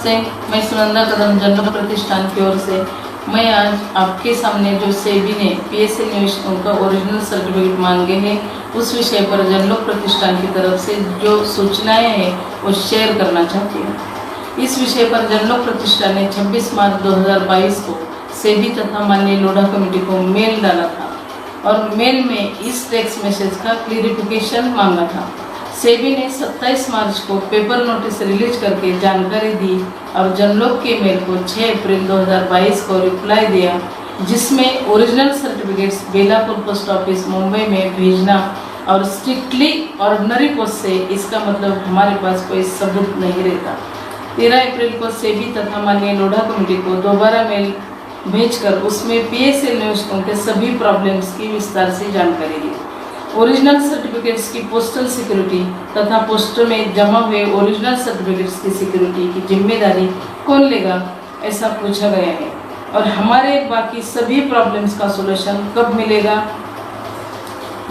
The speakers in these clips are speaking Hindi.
नमस्ते, मैं सुनंदा कदम जनलोक प्रतिष्ठान की ओर से मैं आज आपके सामने जो सेबी ने पीएसएल निवेशकों का ओरिजिनल सर्टिफिकेट मांगे हैं उस विषय पर जनलोक प्रतिष्ठान की तरफ से जो सूचनाएं हैं वो शेयर करना चाहती हूँ। इस विषय पर जनलोक प्रतिष्ठान ने 26 मार्च 2022 को सेबी तथा माननीय लोढ़ा कमेटी को मेल डाला था और मेल में इस टेक्स्ट मैसेज का क्लियरिफिकेशन मांगा था। सेबी ने 27 मार्च को पेपर नोटिस रिलीज करके जानकारी दी और जनलोक के मेल को 6 अप्रैल 2022 को रिप्लाई दिया, जिसमें original certificates Belapur post office Mumbai में भेजना और स्ट्रिक्टली ऑर्डिनरी पोस्ट से, इसका मतलब हमारे पास कोई सबूत नहीं रहता। 13 अप्रैल को सेबी तथा माननीय लोढ़ा कमेटी को दोबारा मेल भेजकर उसमें पीएसएल निवेशकों के सभी प्रॉब्लम्स की विस्तार से जानकारी दी। ओरिजिनल सर्टिफिकेट्स की पोस्टल सिक्योरिटी तथा पोस्ट में जमा हुए ओरिजिनल सर्टिफिकेट्स की सिक्योरिटी की जिम्मेदारी कौन लेगा, ऐसा पूछा गया है और हमारे बाकी सभी प्रॉब्लम्स का सॉल्यूशन कब मिलेगा।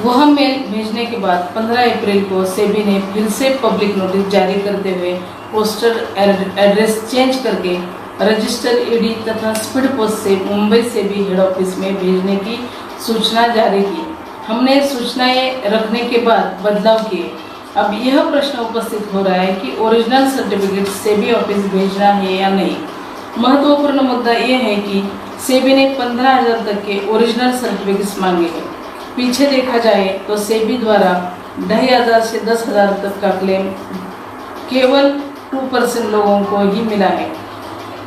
वह मेल भेजने के बाद 15 अप्रैल को सेबी ने फिर से पब्लिक नोटिस जारी करते हुए पोस्टल एड्रेस चेंज करके रजिस्टर ईडी तथा स्पीड पोस्ट से मुंबई सेबी हेड ऑफिस में भेजने की सूचना जारी की। हमने सूचनाएं रखने के बाद बदलाव किए। अब यह प्रश्न उपस्थित हो रहा है कि ओरिजिनल सर्टिफिकेट सेबी ऑफिस भेजना है या नहीं। महत्वपूर्ण मुद्दा यह है कि सेबी ने 15,000 तक के ओरिजिनल सर्टिफिकेट्स मांगे हैं। पीछे देखा जाए तो सेबी द्वारा 2,500 से 10,000 तक का क्लेम केवल 2% लोगों को ही मिला है।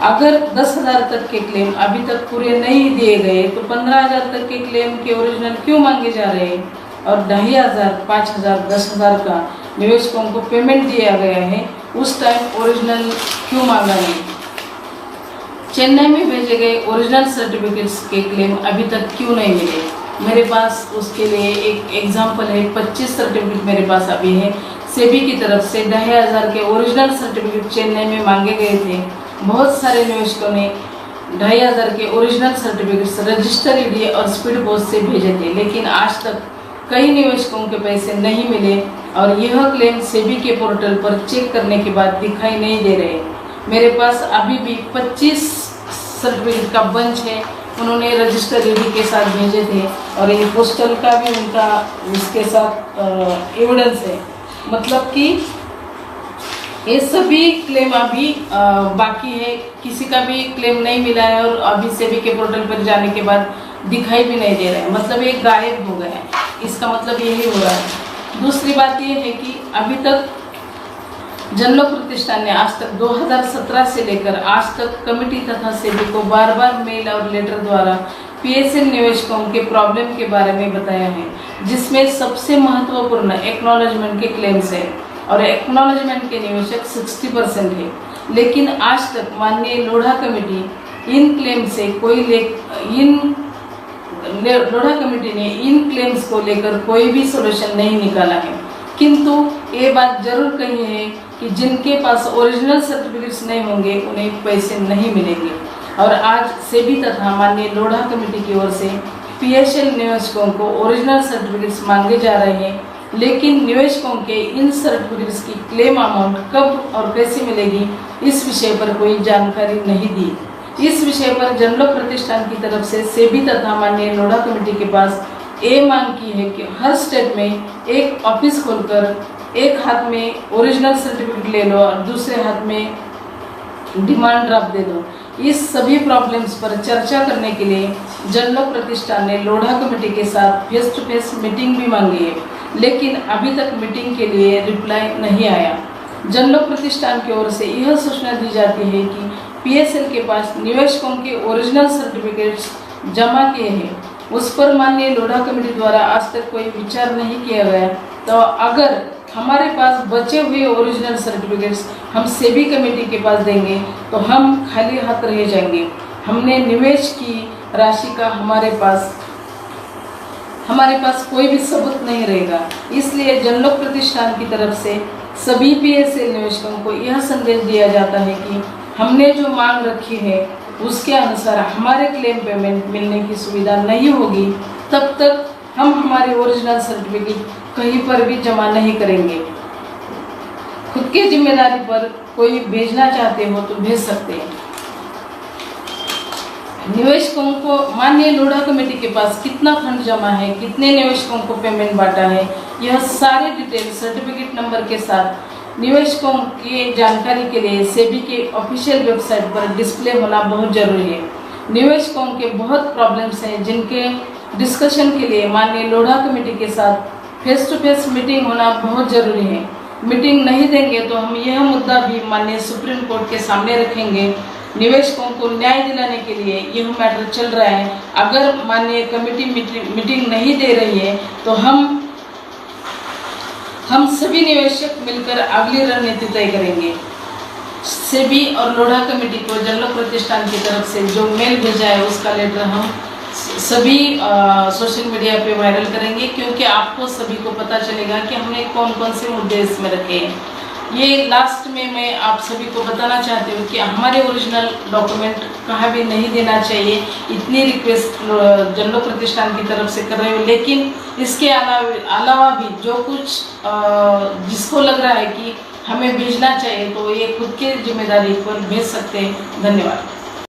अगर 10,000 तक के क्लेम अभी तक पूरे नहीं दिए गए तो 15,000 तक के क्लेम के ओरिजिनल क्यों मांगे जा रहे हैं और 2,500, 5,000, 10,000 का निवेशकों को पेमेंट दिया गया है, उस टाइम ओरिजिनल क्यों मांगा नहीं। चेन्नई में भेजे गए ओरिजिनल सर्टिफिकेट्स के क्लेम अभी तक क्यों नहीं मिले। मेरे पास उसके लिए एक एग्जाम्पल है। 25 सर्टिफिकेट मेरे पास अभी है। सेबी की तरफ से 2,500 के ओरिजिनल सर्टिफिकेट चेन्नई में मांगे गए थे। बहुत सारे निवेशकों ने 2,500 के ओरिजिनल सर्टिफिकेट्स रजिस्टर ईडी और स्पीड पोस्ट से भेजे थे, लेकिन आज तक कई निवेशकों के पैसे नहीं मिले और यह क्लेम सेबी के पोर्टल पर चेक करने के बाद दिखाई नहीं दे रहे। मेरे पास अभी भी 25 सर्टिफिकेट का बंच है। उन्होंने रजिस्टर ईडी के साथ भेजे थे और ये पोस्टल का भी उनका इसके साथ एविडेंस है। मतलब कि ये सभी क्लेम अभी बाकी है, किसी का भी क्लेम नहीं मिला है और अभी सेबी के पोर्टल पर जाने के बाद दिखाई भी नहीं दे रहा है। मतलब ये गायब हो गया है, इसका मतलब यही हो रहा है। दूसरी बात ये है कि अभी तक जनलोक प्रतिष्ठान ने आज तक 2017 से लेकर आज तक कमेटी तथा सेबी को बार बार मेल और लेटर द्वारा पीएसएल निवेशकों के प्रॉब्लम के बारे में बताया है, जिसमें सबसे महत्वपूर्ण एक्नॉलेजमेंट के क्लेम्स है और एक्नॉलेजमेंट के निवेशक 60% है। लेकिन आज तक माननीय लोढ़ा कमेटी इन क्लेम से लोढ़ा कमेटी ने इन क्लेम्स को लेकर कोई भी सॉल्यूशन नहीं निकाला है। किंतु ये बात जरूर कही है कि जिनके पास ओरिजिनल सर्टिफिकेट्स नहीं होंगे उन्हें पैसे नहीं मिलेंगे और आज सेबी तथा माननीय लोढ़ा कमेटी की ओर से पीएसएल निवेशकों को ओरिजिनल सर्टिफिकेट्स मांगे जा रहे हैं, लेकिन निवेशकों के इन सर्टिफिकेट्स की क्लेम अमाउंट कब और कैसे मिलेगी, इस विषय पर कोई जानकारी नहीं दी। इस विषय पर जनलोक प्रतिष्ठान की तरफ से सेबी तथा माननीय लोढ़ा कमेटी के पास ये मांग की है कि हर स्टेट में एक ऑफिस खोलकर एक हाथ में ओरिजिनल सर्टिफिकेट ले लो और दूसरे हाथ में डिमांड ड्राफ्ट दे दो। इस सभी प्रॉब्लम्स पर चर्चा करने के लिए जनलोक प्रतिष्ठान ने लोढ़ा कमेटी के साथ फेस टू फेस मीटिंग भी मांगी है, लेकिन अभी तक मीटिंग के लिए रिप्लाई नहीं आया। जनलोक प्रतिष्ठान की ओर से यह सूचना दी जाती है कि पीएसएल के पास निवेशकों के ओरिजिनल सर्टिफिकेट्स जमा किए हैं, उस पर माननीय लोढ़ा कमेटी द्वारा आज तक कोई विचार नहीं किया गया। तो अगर हमारे पास बचे हुए ओरिजिनल सर्टिफिकेट्स हम सेबी कमेटी के पास देंगे तो हम खाली हाथ रह जाएंगे। हमने निवेश की राशि का हमारे पास कोई भी सबूत नहीं रहेगा। इसलिए जनलोक प्रतिष्ठान की तरफ से सभी पीएसएल निवेशकों को यह संदेश दिया जाता है कि हमने जो मांग रखी है उसके अनुसार हमारे क्लेम पेमेंट मिलने की सुविधा नहीं होगी, तब तक हम हमारे ओरिजिनल सर्टिफिकेट कहीं पर भी जमा नहीं करेंगे। खुद की जिम्मेदारी पर कोई भेजना चाहते हो तो भेज सकते हैं। निवेशकों को माननीय लोढ़ा कमेटी के पास कितना फंड जमा है, कितने निवेशकों को पेमेंट बांटा है, यह सारे डिटेल सर्टिफिकेट नंबर के साथ निवेशकों की जानकारी के लिए सेबी के ऑफिशियल वेबसाइट पर डिस्प्ले होना बहुत जरूरी है। निवेशकों के बहुत प्रॉब्लम्स हैं जिनके डिस्कशन के लिए माननीय लोढ़ा कमेटी के साथ फेस टू फेस मीटिंग होना बहुत जरूरी है। मीटिंग नहीं देंगे तो हम यह मुद्दा भी माननीय सुप्रीम कोर्ट के सामने रखेंगे। निवेशकों को न्याय दिलाने के लिए यह मैटर चल रहा है। अगर माननीय कमेटी मीटिंग नहीं दे रही है तो हम सभी निवेशक मिलकर अगली रणनीति तय करेंगे। सेबी और लोढ़ा कमेटी को जनलोक प्रतिष्ठान की तरफ से जो मेल भेजा है उसका लेटर हम सभी सोशल मीडिया पे वायरल करेंगे, क्योंकि आपको सभी को पता चलेगा कि हमने कौन कौन से मुद्दे इसमें रखे हैं। ये लास्ट में मैं आप सभी को बताना चाहती हूँ कि हमारे ओरिजिनल डॉक्यूमेंट कहाँ भी नहीं देना चाहिए। इतनी रिक्वेस्ट जनलोक प्रतिष्ठान की तरफ से कर रहे हो, लेकिन इसके अलावा भी जो कुछ जिसको लग रहा है कि हमें भेजना चाहिए तो ये खुद की जिम्मेदारी पर भेज सकते हैं। धन्यवाद।